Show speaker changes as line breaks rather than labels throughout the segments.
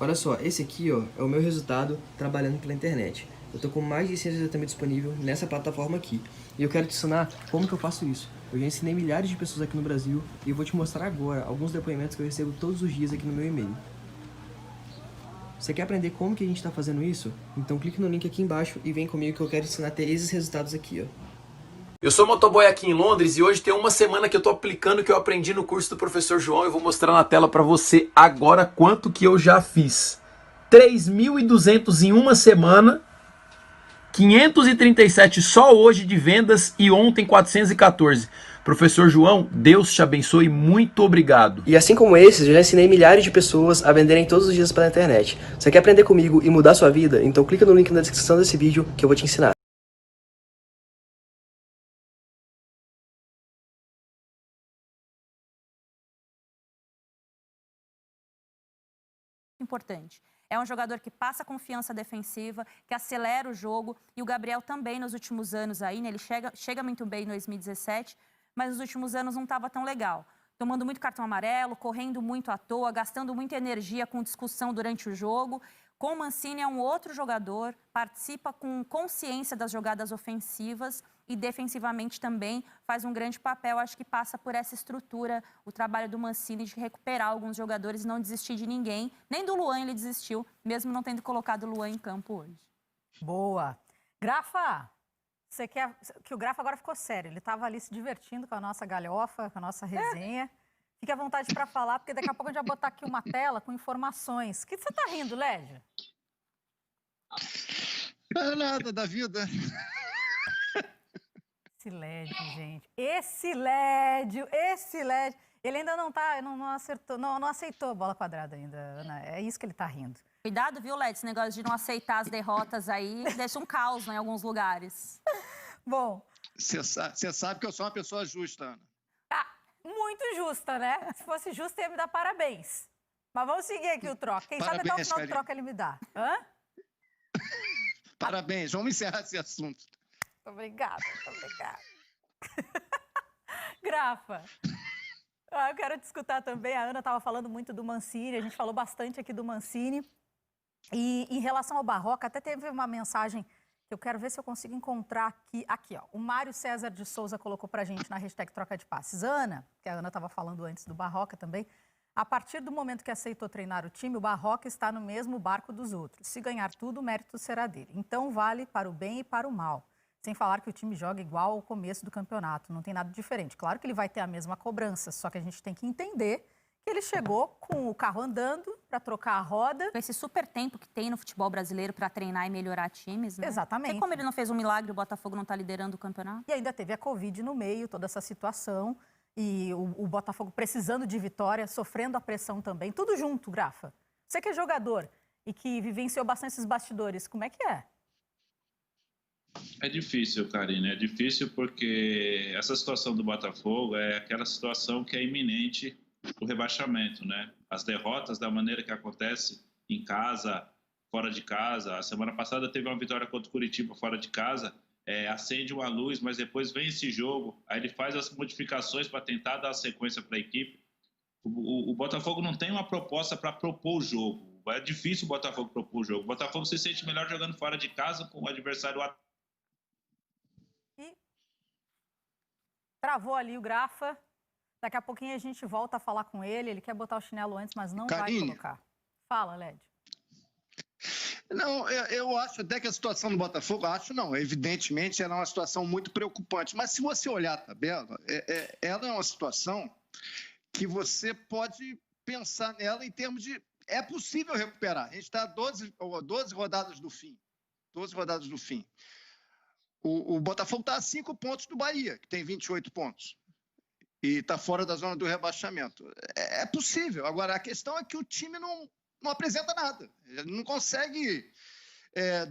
Olha só, esse aqui, ó, é o meu resultado trabalhando pela internet. Eu tô com mais de 100 exatamente disponível nessa plataforma aqui. E eu quero te ensinar como que eu faço isso. Eu já ensinei milhares de pessoas aqui no Brasil e eu vou te mostrar agora alguns depoimentos que eu recebo todos os dias aqui no meu e-mail. Você quer aprender como que a gente tá fazendo isso? Então clique no link aqui embaixo e vem comigo que eu quero ensinar a ter esses resultados aqui, ó.
Eu sou motoboy aqui em Londres e hoje tem uma semana que eu tô aplicando o que eu aprendi no curso do professor João. Eu vou mostrar na tela para você agora quanto que eu já fiz. 3.200 em uma semana, 537 só hoje de vendas e ontem 414. Professor João, Deus te abençoe, muito obrigado.
E assim como esses, eu já ensinei milhares de pessoas a venderem todos os dias pela internet. Você quer aprender comigo e mudar sua vida? Então clica no link na descrição desse vídeo que eu vou te ensinar.
Importante. É um jogador que passa confiança defensiva, que acelera o jogo, e o Gabriel também nos últimos anos aí, né? Ele chega muito bem em 2017, mas nos últimos anos não estava tão legal. Tomando muito cartão amarelo, correndo muito à toa, gastando muita energia com discussão durante o jogo. Com o Mancini é um outro jogador, participa com consciência das jogadas ofensivas e defensivamente também faz um grande papel. Acho que passa por essa estrutura, o trabalho do Mancini de recuperar alguns jogadores e não desistir de ninguém. Nem do Luan ele desistiu, mesmo não tendo colocado o Luan em campo hoje.
Boa. Grafa, você quer que o Grafa agora ficou sério. Ele estava ali se divertindo com a nossa galhofa, com a nossa resenha. Fique à vontade para falar, porque daqui a pouco a gente vai botar aqui uma tela com informações. O que você está rindo, Lédio?
Não é nada da vida.
Esse Lédio, gente. Esse Lédio. Ele ainda não acertou, não aceitou a bola quadrada ainda, Ana. É isso que ele está rindo.
Cuidado, viu, Lédio? Esse negócio de não aceitar as derrotas aí deixa um caos, né, em alguns lugares.
Bom.
Você sabe que eu sou uma pessoa justa, Ana.
Muito justa, né? Se fosse justa, ia me dar parabéns. Mas vamos seguir aqui o troca. Quem
Parabéns,
sabe até o final
Karine.
do troca ele me dá. Hã?
Parabéns, vamos encerrar esse assunto.
Obrigada. Grafa. Eu quero te escutar também. A Ana estava falando muito do Mancini, a gente falou bastante aqui do Mancini. E em relação ao Barroca, até teve uma mensagem que eu quero ver se eu consigo encontrar aqui. Aqui, ó. O Mário César de Souza colocou pra gente na hashtag Troca de Passes. Ana, que a Ana estava falando antes do Barroca também, a partir do momento que aceitou treinar o time, o Barroca está no mesmo barco dos outros. Se ganhar tudo, o mérito será dele. Então vale para o bem e para o mal. Sem falar que o time joga igual ao começo do campeonato, não tem nada diferente. Claro que ele vai ter a mesma cobrança, só que a gente tem que entender que ele chegou com o carro andando para trocar a roda.
Com esse super tempo que tem no futebol brasileiro para treinar e melhorar times, né?
Exatamente.
Não sei como ele não fez um milagre, o Botafogo não está liderando o campeonato.
E ainda teve a Covid no meio, toda essa situação. E o Botafogo precisando de vitória, sofrendo a pressão também. Tudo junto, Grafa. Você que é jogador e que vivenciou bastante esses bastidores, como é que é?
É difícil, Karine. É difícil porque essa situação do Botafogo é aquela situação que é iminente o rebaixamento, né? As derrotas da maneira que acontece em casa, fora de casa. A semana passada teve uma vitória contra o Curitiba fora de casa, acende uma luz, mas depois vem esse jogo, aí ele faz as modificações para tentar dar sequência para a equipe. O Botafogo não tem uma proposta para propor o jogo. É difícil o Botafogo propor o jogo. O Botafogo se sente melhor jogando fora de casa com o adversário.
E travou ali o Grafa. Daqui a pouquinho a gente volta a falar com ele. Ele quer botar o chinelo antes, mas não
Karine.
vai colocar. Fala, Lédio.
Não, eu acho até que a situação do Botafogo, evidentemente ela é uma situação muito preocupante, mas se você olhar a tabela, ela é uma situação que você pode pensar nela em termos de... É possível recuperar. A gente está a 12 rodadas do fim. 12 rodadas do fim. O Botafogo está a 5 pontos do Bahia, que tem 28 pontos. E está fora da zona do rebaixamento. É possível. Agora, a questão é que o time não apresenta nada. Ele não consegue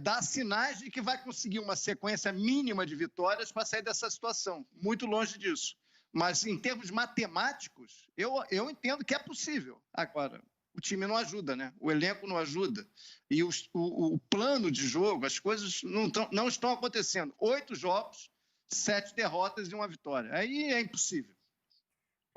dar sinais de que vai conseguir uma sequência mínima de vitórias para sair dessa situação. Muito longe disso. Mas, em termos matemáticos, eu entendo que é possível. Agora, o time não ajuda, né? O elenco não ajuda. E o plano de jogo, as coisas não estão acontecendo. 8 jogos, 7 derrotas e 1 vitória. Aí é impossível.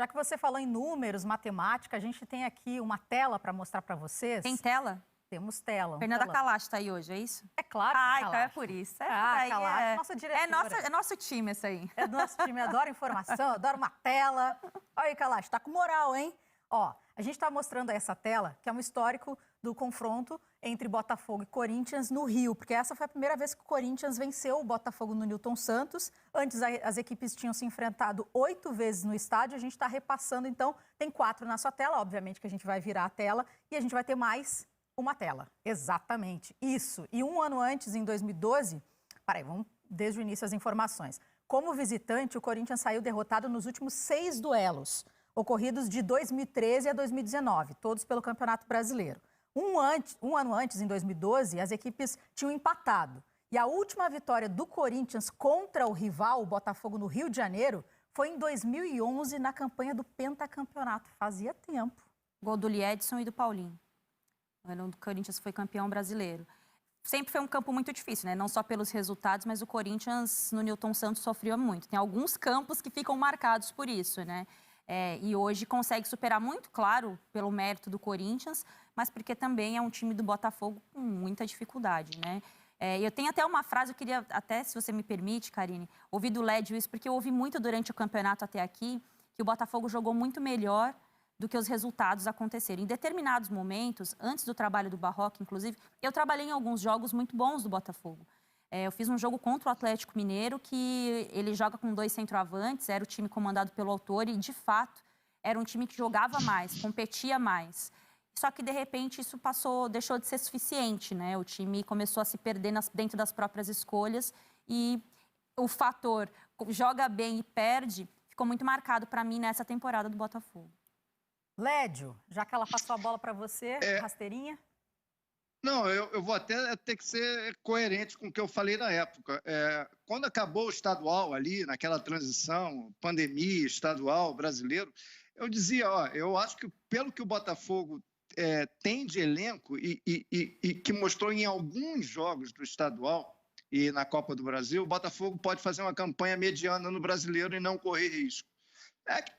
Já que você falou em números, matemática, a gente tem aqui uma tela para mostrar para vocês.
Tem tela?
Temos tela.
Fernanda Kalash está aí hoje, é isso?
É claro que
Ah,
Kalash.
então é por isso.
Kalash, nossa diretora.
É nosso time esse aí.
É do nosso time, adora informação, adora uma tela. Olha aí, Kalash, tá com moral, hein? Ó, a gente tá mostrando essa tela, que é um histórico do confronto entre Botafogo e Corinthians no Rio, porque essa foi a primeira vez que o Corinthians venceu o Botafogo no Newton Santos. Antes, as equipes tinham se enfrentado 8 vezes no estádio. A gente está repassando, então, tem 4 na sua tela. Obviamente que a gente vai virar a tela e a gente vai ter mais uma tela. Exatamente, isso. E um ano antes, em 2012... Peraí, vamos desde o início as informações. Como visitante, o Corinthians saiu derrotado nos últimos 6 duelos, ocorridos de 2013 a 2019, todos pelo Campeonato Brasileiro. Um ano antes, em 2012, as equipes tinham empatado. E a última vitória do Corinthians contra o rival, o Botafogo, no Rio de Janeiro, foi em 2011, na campanha do pentacampeonato. Fazia tempo.
Gol do Liedson e do Paulinho. O Corinthians foi campeão brasileiro. Sempre foi um campo muito difícil, né? Não só pelos resultados, mas o Corinthians no Newton Santos sofreu muito. Tem alguns campos que ficam marcados por isso, né? E hoje consegue superar muito, claro, pelo mérito do Corinthians, mas porque também é um time do Botafogo com muita dificuldade, né? Eu tenho até uma frase, eu queria até, se você me permite, Karine, ouvir do Lédio isso, porque eu ouvi muito durante o campeonato até aqui, que o Botafogo jogou muito melhor do que os resultados aconteceram. Em determinados momentos, antes do trabalho do Barroca, inclusive, eu trabalhei em alguns jogos muito bons do Botafogo. Eu fiz um jogo contra o Atlético Mineiro, que ele joga com 2 centroavantes, era o time comandado pelo Autor e, de fato, era um time que jogava mais, competia mais. Só que, de repente, isso deixou de ser suficiente, né? O time começou a se perder dentro das próprias escolhas e o fator joga bem e perde ficou muito marcado para mim nessa temporada do Botafogo.
Lédio, já que ela passou a bola para você, rasteirinha.
Não, eu vou até ter que ser coerente com o que eu falei na época. Quando acabou o estadual ali, naquela transição, pandemia, estadual, brasileiro, eu dizia, eu acho que pelo que o Botafogo tem de elenco e que mostrou em alguns jogos do estadual e na Copa do Brasil, o Botafogo pode fazer uma campanha mediana no brasileiro e não correr risco.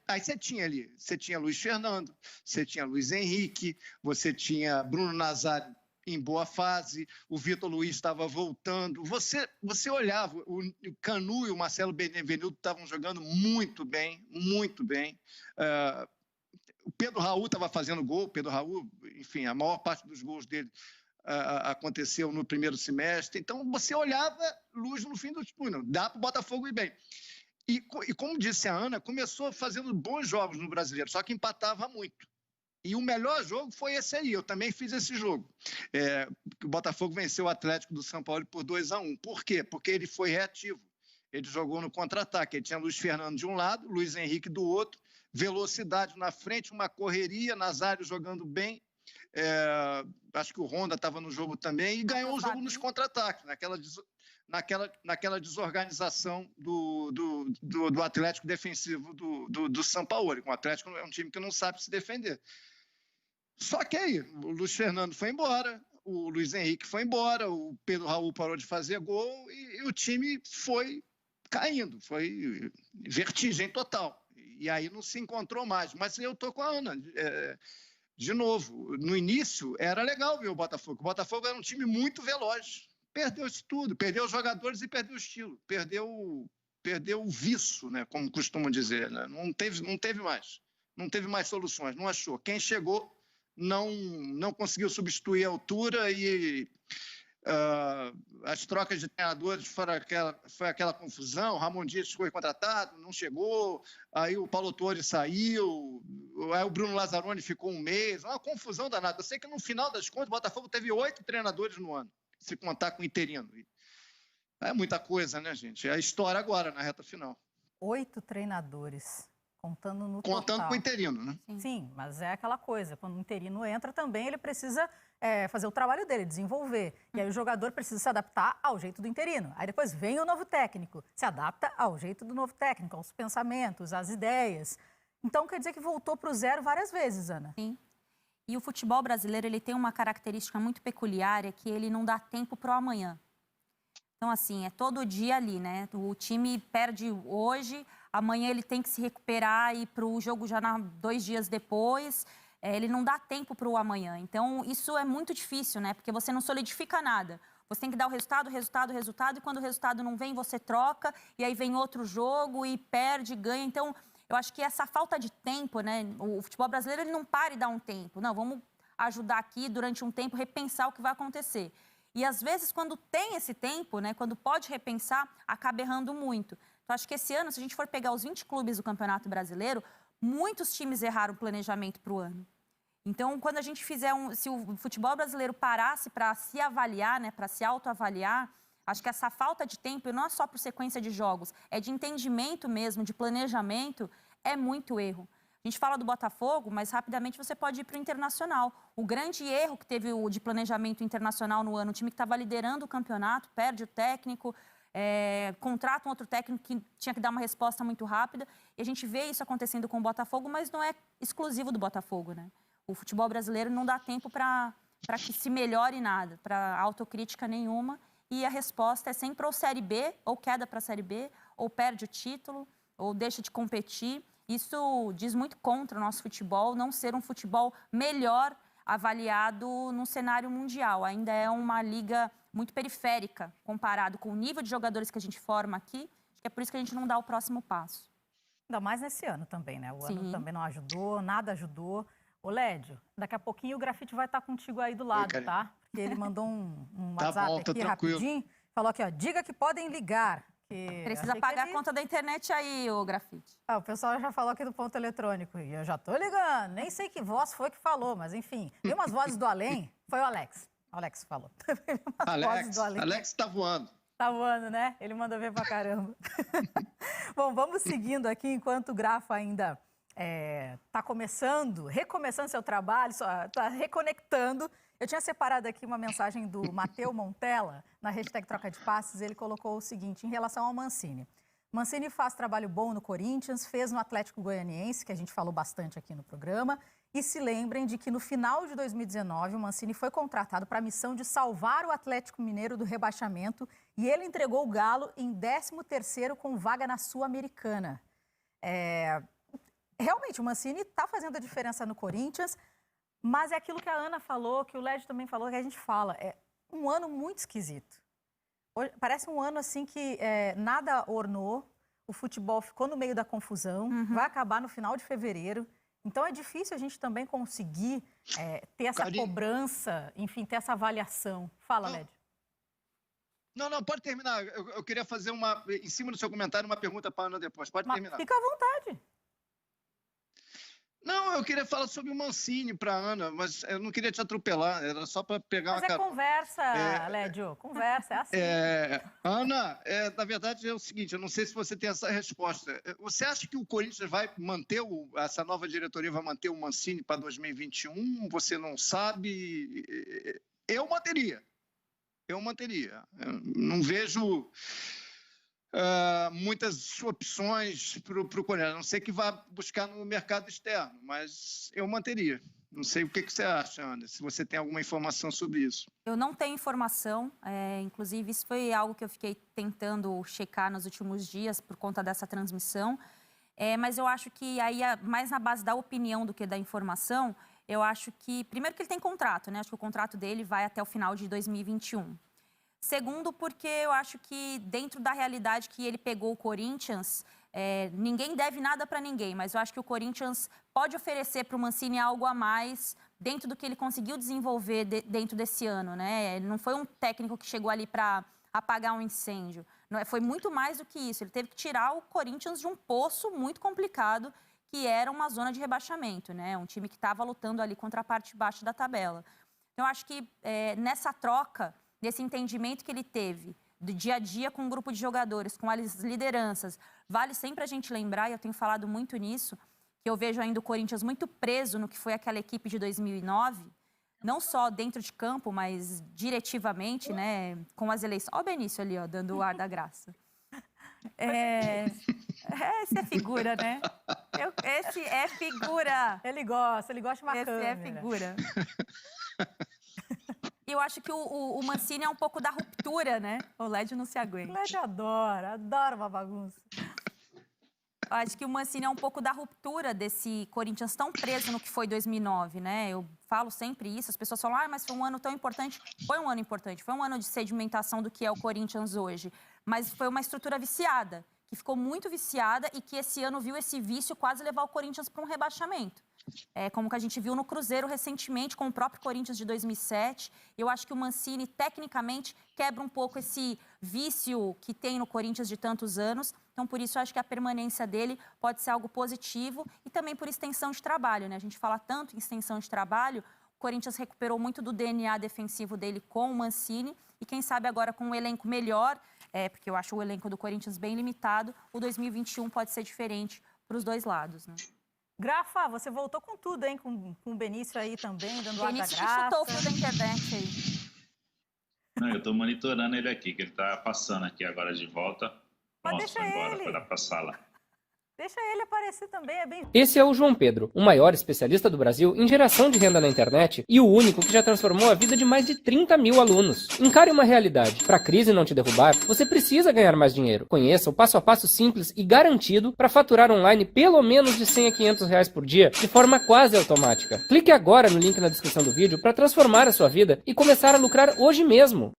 Aí você tinha Luiz Fernando, você tinha Luiz Henrique, você tinha Bruno Nazário em boa fase, o Vitor Luiz estava voltando. Você olhava, o Canu e o Marcelo Benevenuto estavam jogando muito bem, muito bem. O Pedro Raul estava fazendo gol. Pedro Raul, enfim, a maior parte dos gols dele aconteceu no primeiro semestre. Então, você olhava luz no fim do túnel. Dá para o Botafogo ir bem. E como disse a Ana, começou fazendo bons jogos no Brasileiro, só que empatava muito. E o melhor jogo foi esse aí, eu também fiz esse jogo. O Botafogo venceu o Atlético do São Paulo por 2-1. Por quê? Porque ele foi reativo. Ele jogou no contra-ataque. Ele tinha Luiz Fernando de um lado, Luiz Henrique do outro, velocidade na frente, uma correria, Nazário jogando bem. Acho que o Honda estava no jogo também e ganhou o jogo nos contra-ataques, naquela desorganização do Atlético defensivo do São Paulo. O Atlético é um time que não sabe se defender. Só que aí, o Luiz Fernando foi embora, o Luiz Henrique foi embora, o Pedro Raul parou de fazer gol e o time foi caindo, foi vertigem total. E aí não se encontrou mais. Mas eu estou com a Ana. De novo, no início era legal ver o Botafogo. O Botafogo era um time muito veloz. Perdeu isso tudo, perdeu os jogadores e perdeu o estilo, perdeu o viço, né, como costumam dizer, né? Não teve mais soluções, não achou. Quem chegou não conseguiu substituir a altura e as trocas de treinadores foi aquela confusão. Ramon Dias foi contratado, não chegou, aí o Paulo Torre saiu, aí o Bruno Lazzaroni ficou um mês, uma confusão danada. Eu sei que no final das contas o Botafogo teve 8 treinadores no ano, se contar com o interino. É muita coisa, né, gente? É a história agora, na reta final. 8
treinadores, contando no
total. Contando com o interino, né?
Sim, mas é aquela coisa, quando o interino entra também, ele precisa fazer o trabalho dele, desenvolver. E aí o jogador precisa se adaptar ao jeito do interino. Aí depois vem o novo técnico, se adapta ao jeito do novo técnico, aos pensamentos, às ideias. Então, quer dizer que voltou para o zero várias vezes, Ana.
Sim. E o futebol brasileiro, ele tem uma característica muito peculiar, é que ele não dá tempo para o amanhã. Então, assim, é todo dia ali, né? O time perde hoje, amanhã ele tem que se recuperar e ir para o jogo já 2 dias depois. ele não dá tempo para o amanhã. Então, isso é muito difícil, né? Porque você não solidifica nada. Você tem que dar o resultado, e quando o resultado não vem, você troca, e aí vem outro jogo, e perde, ganha. Então, eu acho que essa falta de tempo, né? O futebol brasileiro, ele não para e dá um tempo. Não, vamos ajudar aqui, durante um tempo, repensar o que vai acontecer. E, às vezes, quando tem esse tempo, né? Quando pode repensar, acaba errando muito. Então, acho que esse ano, se a gente for pegar os 20 clubes do Campeonato Brasileiro, muitos times erraram o planejamento para o ano. Então, quando a gente fizer se o futebol brasileiro parasse para se avaliar, né, para se autoavaliar, acho que essa falta de tempo, não é só por sequência de jogos, é de entendimento mesmo, de planejamento, é muito erro. A gente fala do Botafogo, mas rapidamente você pode ir para o Internacional. O grande erro que teve de planejamento internacional no ano, o time que estava liderando o campeonato, perde o técnico, contrata um outro técnico que tinha que dar uma resposta muito rápida. E a gente vê isso acontecendo com o Botafogo, mas não é exclusivo do Botafogo, né? O futebol brasileiro não dá tempo para que se melhore nada, para autocrítica nenhuma. E a resposta é sempre ou Série B, ou queda para a Série B, ou perde o título, ou deixa de competir. Isso diz muito contra o nosso futebol, não ser um futebol melhor avaliado no cenário mundial. Ainda é uma liga muito periférica comparado com o nível de jogadores que a gente forma aqui. Acho que é por isso que a gente não dá o próximo passo.
Ainda mais nesse ano também, né? O
Sim.
ano também não ajudou, nada ajudou. Ô, Lédio, daqui a pouquinho o Grafite vai estar contigo aí do lado, tá? Porque ele mandou um
Tá
WhatsApp
bom, tá
aqui
tranquilo.
rapidinho. Falou aqui, ó, diga que podem ligar. Que
Precisa pagar a conta da internet aí, ô Grafite.
O pessoal já falou aqui do ponto eletrônico. E eu já tô ligando. Nem sei que voz foi que falou, mas enfim. Tem umas vozes do além. Foi o Alex. O Alex falou.
Alex tá voando.
Tá voando, né? Ele mandou ver pra caramba. Bom, vamos seguindo aqui enquanto o Grafa ainda tá recomeçando seu trabalho, tá reconectando. Eu tinha separado aqui uma mensagem do Mateu Montella, na hashtag Troca de Passes. Ele colocou o seguinte, em relação ao Mancini. Mancini faz trabalho bom no Corinthians, fez no Atlético Goianiense, que a gente falou bastante aqui no programa. E se lembrem de que no final de 2019, o Mancini foi contratado para a missão de salvar o Atlético Mineiro do rebaixamento e ele entregou o Galo em 13º com vaga na Sul-Americana. Realmente, o Mancini está fazendo a diferença no Corinthians, mas é aquilo que a Ana falou, que o Lédio também falou, que a gente fala. É um ano muito esquisito. Parece um ano assim que nada ornou, o futebol ficou no meio da confusão, vai acabar no final de fevereiro. Então é difícil a gente também conseguir ter essa cobrança, enfim, ter essa avaliação. Fala, Lédio.
Não, pode terminar. Eu queria fazer em cima do seu comentário, uma pergunta para a Ana depois. Pode terminar.
Fica à vontade.
Não, eu queria falar sobre o Mancini para a Ana, mas eu não queria te atropelar, era só para pegar uma carona.
Conversa, Lédio, conversa, é assim.
Ana, na verdade é o seguinte, eu não sei se você tem essa resposta. Você acha que o Corinthians vai manter, essa nova diretoria vai manter o Mancini para 2021? Você não sabe? Eu manteria. Eu não vejo muitas opções para o Corinthians, a não ser que vá buscar no mercado externo, mas eu manteria. Não sei o que você acha, Ana, se você tem alguma informação sobre isso. Eu
não tenho informação, inclusive isso foi algo que eu fiquei tentando checar nos últimos dias por conta dessa transmissão, mas eu acho que aí, mais na base da opinião do que da informação, eu acho que, primeiro que ele tem contrato, né? Acho que o contrato dele vai até o final de 2021. Segundo, porque eu acho que dentro da realidade que ele pegou o Corinthians, ninguém deve nada para ninguém, mas eu acho que o Corinthians pode oferecer para o Mancini algo a mais dentro do que ele conseguiu desenvolver dentro desse ano, né? Ele não foi um técnico que chegou ali para apagar um incêndio, foi muito mais do que isso. Ele teve que tirar o Corinthians de um poço muito complicado, que era uma zona de rebaixamento, né? Um time que estava lutando ali contra a parte de baixo da tabela. Então, eu acho que nessa troca, desse entendimento que ele teve do dia a dia com um grupo de jogadores, com as lideranças, vale sempre a gente lembrar, e eu tenho falado muito nisso, que eu vejo ainda o Corinthians muito preso no que foi aquela equipe de 2009, não só dentro de campo, mas diretivamente, né, com as eleições. Ó o Benício ali, ó, dando o ar da graça. Esse é figura, né? Esse é figura.
Ele gosta de uma
câmera. Esse é figura. E eu acho que o Mancini é um pouco da ruptura, né? O Lédio não se aguenta.
O Lédio adora uma bagunça.
Eu acho que o Mancini é um pouco da ruptura desse Corinthians tão preso no que foi 2009, né? Eu falo sempre isso, as pessoas falam, mas foi um ano tão importante. Foi um ano importante, foi um ano de sedimentação do que é o Corinthians hoje. Mas foi uma estrutura viciada, que ficou muito viciada e que esse ano viu esse vício quase levar o Corinthians para um rebaixamento. Como que a gente viu no Cruzeiro recentemente, com o próprio Corinthians de 2007. Eu acho que o Mancini, tecnicamente, quebra um pouco esse vício que tem no Corinthians de tantos anos. Então, por isso, eu acho que a permanência dele pode ser algo positivo e também por extensão de trabalho, né? A gente fala tanto em extensão de trabalho, o Corinthians recuperou muito do DNA defensivo dele com o Mancini e quem sabe agora com um elenco melhor, porque eu acho o elenco do Corinthians bem limitado, o 2021 pode ser diferente para os dois lados, né?
Grafa, você voltou com tudo, hein? Com o Benício aí também, dando ar da
Benício que
graça.
chutou o fio da internet aí.
Não, eu tô monitorando ele aqui, que ele tá passando aqui agora de volta.
Mas
Nossa,
deixa
foi embora,
ele.
foi lá pra sala.
Deixa ele aparecer também, é bem...
Esse é o João Pedro, o maior especialista do Brasil em geração de renda na internet e o único que já transformou a vida de mais de 30 mil alunos. Encare uma realidade. Para a crise não te derrubar, você precisa ganhar mais dinheiro. Conheça o passo a passo simples e garantido para faturar online pelo menos de 100 a 500 reais por dia, de forma quase automática. Clique agora no link na descrição do vídeo para transformar a sua vida e começar a lucrar hoje mesmo.